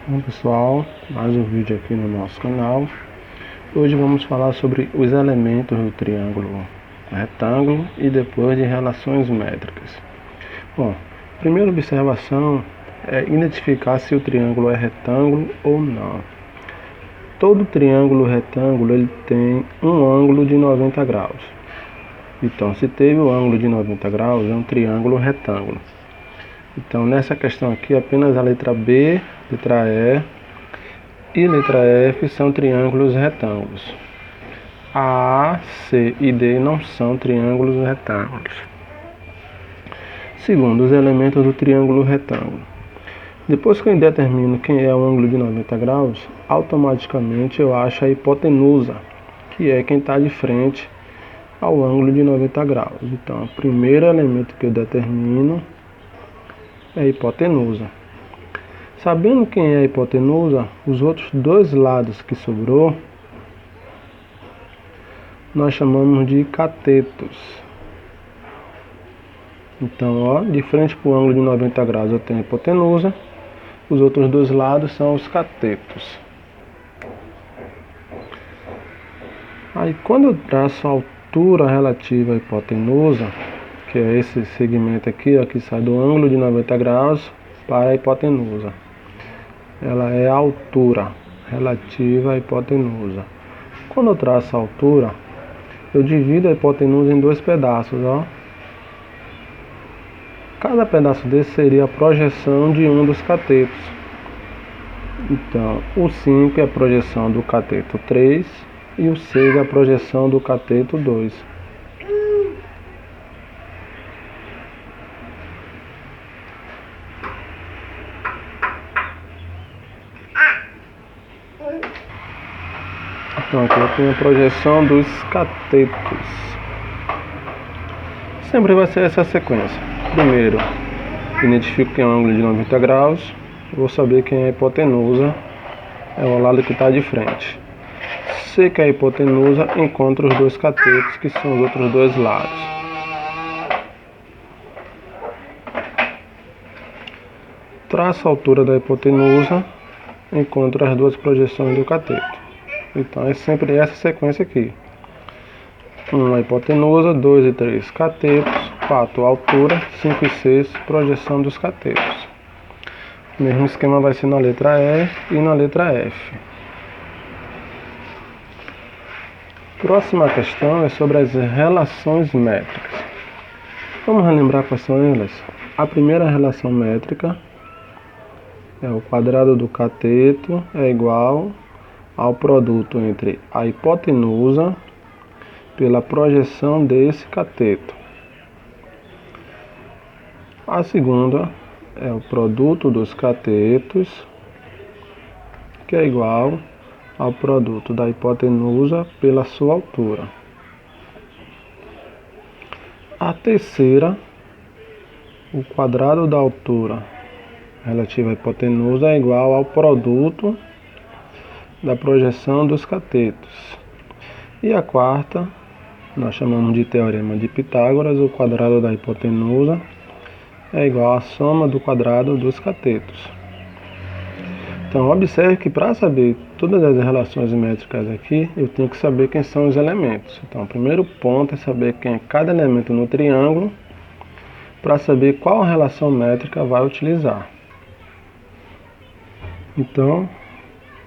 Bom pessoal, mais um vídeo aqui no nosso canal. Hoje vamos falar sobre os elementos do triângulo retângulo e depois de relações métricas. Bom, primeira observação é identificar se o triângulo é retângulo ou não. Todo triângulo retângulo ele tem um ângulo de 90 graus. Então, se teve o ângulo de 90 graus, é um triângulo retângulo. Então, nessa questão aqui, apenas a letra B, letra E letra F são triângulos retângulos. A, C e D não são triângulos retângulos. Segundo, os elementos do triângulo retângulo. Depois que eu determino quem é o ângulo de 90 graus, automaticamente eu acho a hipotenusa, que é quem está de frente ao ângulo de 90 graus. Então, o primeiro elemento que eu determino é a hipotenusa. Sabendo quem é a hipotenusa, os outros dois lados que sobrou, nós chamamos de catetos. Então, ó, de frente para o ângulo de 90 graus eu tenho a hipotenusa, os outros dois lados são os catetos. Aí, quando eu traço a altura relativa à hipotenusa, que é esse segmento aqui, ó, que sai do ângulo de 90 graus para a hipotenusa. Ela é a altura relativa à hipotenusa. Quando eu traço a altura, eu divido a hipotenusa em dois pedaços, ó. Cada pedaço desse seria a projeção de um dos catetos. Então, o 5 é a projeção do cateto 3 e o 6 é a projeção do cateto 2. Então aqui eu tenho a projeção dos catetos. Sempre vai ser essa sequência. Primeiro, identifico quem é o ângulo de 90 graus. Vou saber quem é a hipotenusa. É o lado que está de frente. Sei que é a hipotenusa, encontro os dois catetos, que são os outros dois lados. Traço a altura da hipotenusa, encontro as duas projeções do cateto. Então é sempre essa sequência aqui. 1 a hipotenusa, 2 e 3 catetos, 4 altura, 5 e 6 projeção dos catetos. O mesmo esquema vai ser na letra E e na letra F. Próxima questão é sobre as relações métricas. Vamos relembrar quais são elas? A primeira relação métrica é o quadrado do cateto é igual ao produto entre a hipotenusa pela projeção desse cateto. A segunda é o produto dos catetos, que é igual ao produto da hipotenusa pela sua altura. A terceira, o quadrado da altura relativa à hipotenusa é igual ao produto da projeção dos catetos. E a quarta, nós chamamos de teorema de Pitágoras, o quadrado da hipotenusa é igual à soma do quadrado dos catetos. Então, observe que para saber todas as relações métricas aqui, eu tenho que saber quem são os elementos. Então, o primeiro ponto é saber quem é cada elemento no triângulo, para saber qual relação métrica vai utilizar. Então,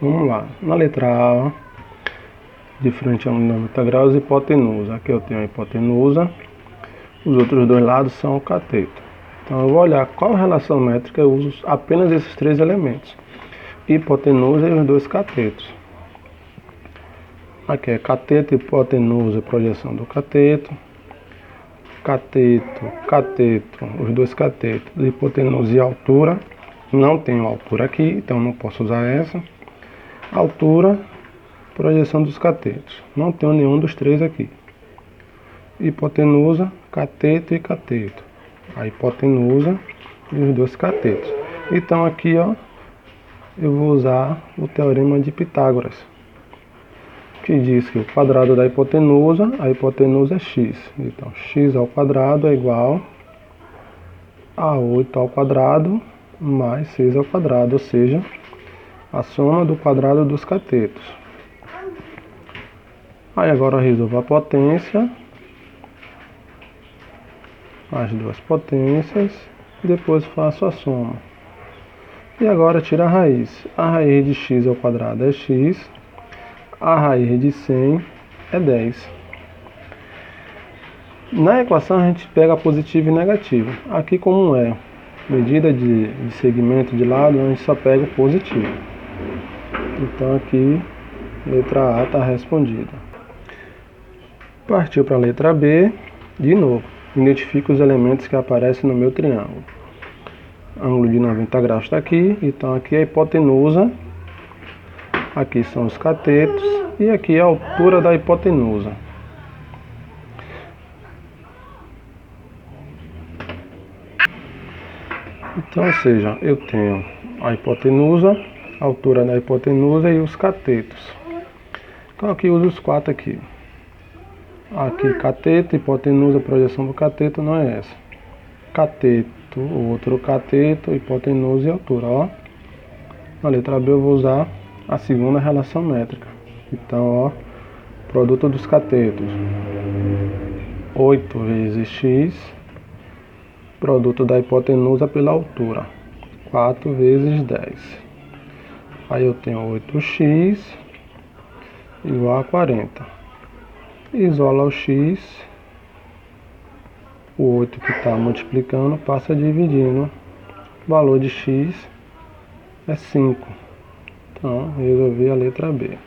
vamos lá. Na letra A, de frente a 90 graus, hipotenusa. Aqui eu tenho a hipotenusa, os outros dois lados são o cateto. Então eu vou olhar qual relação métrica eu uso apenas esses três elementos: hipotenusa e os dois catetos. Aqui é cateto, hipotenusa, projeção do cateto. Cateto, cateto, os dois catetos, hipotenusa e altura. Não tenho altura aqui, então não posso usar essa. Altura, projeção dos catetos. Não tenho nenhum dos três aqui. Hipotenusa, cateto e cateto. A hipotenusa e os dois catetos. Então aqui, ó, eu vou usar o teorema de Pitágoras, que diz que o quadrado da hipotenusa, a hipotenusa é x. Então x ao quadrado é igual a 8 ao quadrado mais 6 ao quadrado, ou seja, a soma do quadrado dos catetos. Aí agora eu resolvo a potência, as duas potências, e depois faço a soma. E agora tiro a raiz. A raiz de x ao quadrado é x, a raiz de 100 é 10. Na equação a gente pega positivo e negativo. Aqui, como é medida de segmento de lado, a gente só pega o positivo. Então aqui, letra A está respondida. Partiu para a letra B, de novo. Identifique os elementos que aparecem no meu triângulo. Ângulo de 90 graus está aqui, então aqui é a hipotenusa, aqui são os catetos e aqui é a altura da hipotenusa. Então, ou seja, eu tenho a hipotenusa, a altura da hipotenusa e os catetos. Então aqui eu uso os quatro aqui. Aqui cateto, hipotenusa, projeção do cateto não é essa. Cateto, outro cateto, hipotenusa e altura, ó. Na letra B eu vou usar a segunda relação métrica. Então, ó, produto dos catetos. 8 vezes x, produto da hipotenusa pela altura. 4 vezes 10. Aí eu tenho 8x igual a 40. Isola o x, o 8 que está multiplicando passa dividindo, o valor de x é 5. Então, resolvi a letra B.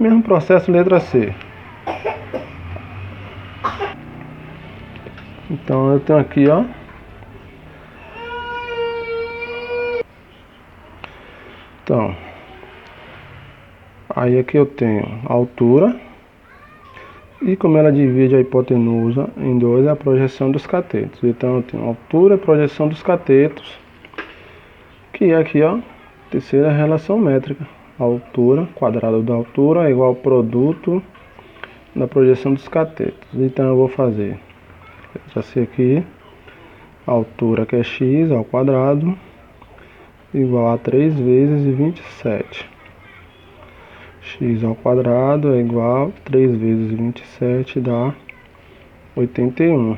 Mesmo processo, letra C. Então, eu tenho aqui, ó. Então, aí aqui eu tenho a altura. E como ela divide a hipotenusa em dois, é a projeção dos catetos. Então eu tenho altura e projeção dos catetos, que é aqui, ó, terceira relação métrica. A altura, quadrado da altura, é igual ao produto da projeção dos catetos. Então eu vou fazer, já sei aqui, a altura que é x ao quadrado, igual a 3 vezes 27. X ao quadrado é igual a 3 vezes 27 dá 81.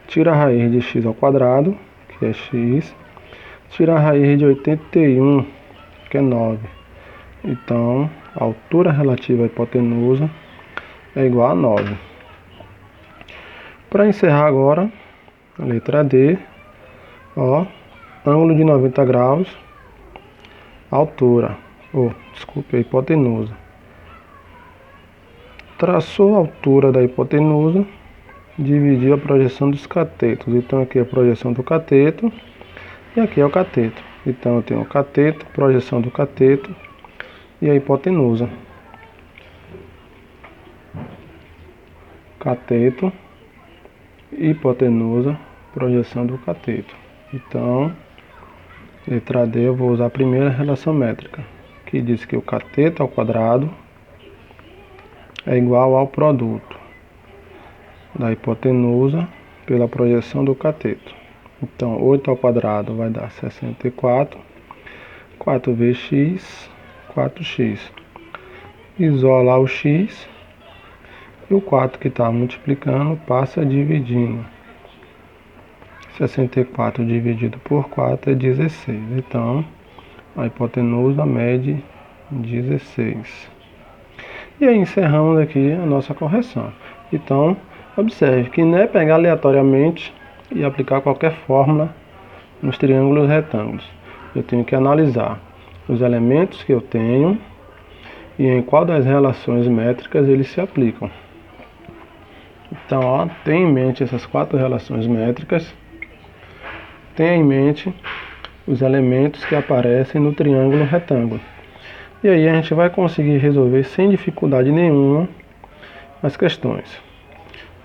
Tira a raiz de x ao quadrado, que é x. Tira a raiz de 81, que é 9. Então, a altura relativa à hipotenusa é igual a 9. Para encerrar agora, a letra D, ó, ângulo de 90 graus, altura. Desculpe, a hipotenusa. Traçou a altura da hipotenusa, dividiu a projeção dos catetos. Então aqui é a projeção do cateto e aqui é o cateto. Então eu tenho o cateto, projeção do cateto e a hipotenusa. Cateto, hipotenusa, projeção do cateto. Então, letra D eu vou usar a primeira relação métrica, que diz que o cateto ao quadrado é igual ao produto da hipotenusa pela projeção do cateto. Então, 8 ao quadrado vai dar 64. 4 vezes x, 4x. Isola o x e o 4 que está multiplicando passa dividindo. 64 dividido por 4 é 16. Então, a hipotenusa mede 16. E aí encerramos aqui a nossa correção. Então, observe que não é pegar aleatoriamente e aplicar qualquer fórmula nos triângulos retângulos. Eu tenho que analisar os elementos que eu tenho e em qual das relações métricas eles se aplicam. Então, ó, tenha em mente essas 4 relações métricas. Tenha em mente os elementos que aparecem no triângulo retângulo. E aí a gente vai conseguir resolver sem dificuldade nenhuma as questões.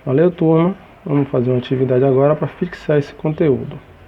Valeu, turma. Vamos fazer uma atividade agora para fixar esse conteúdo.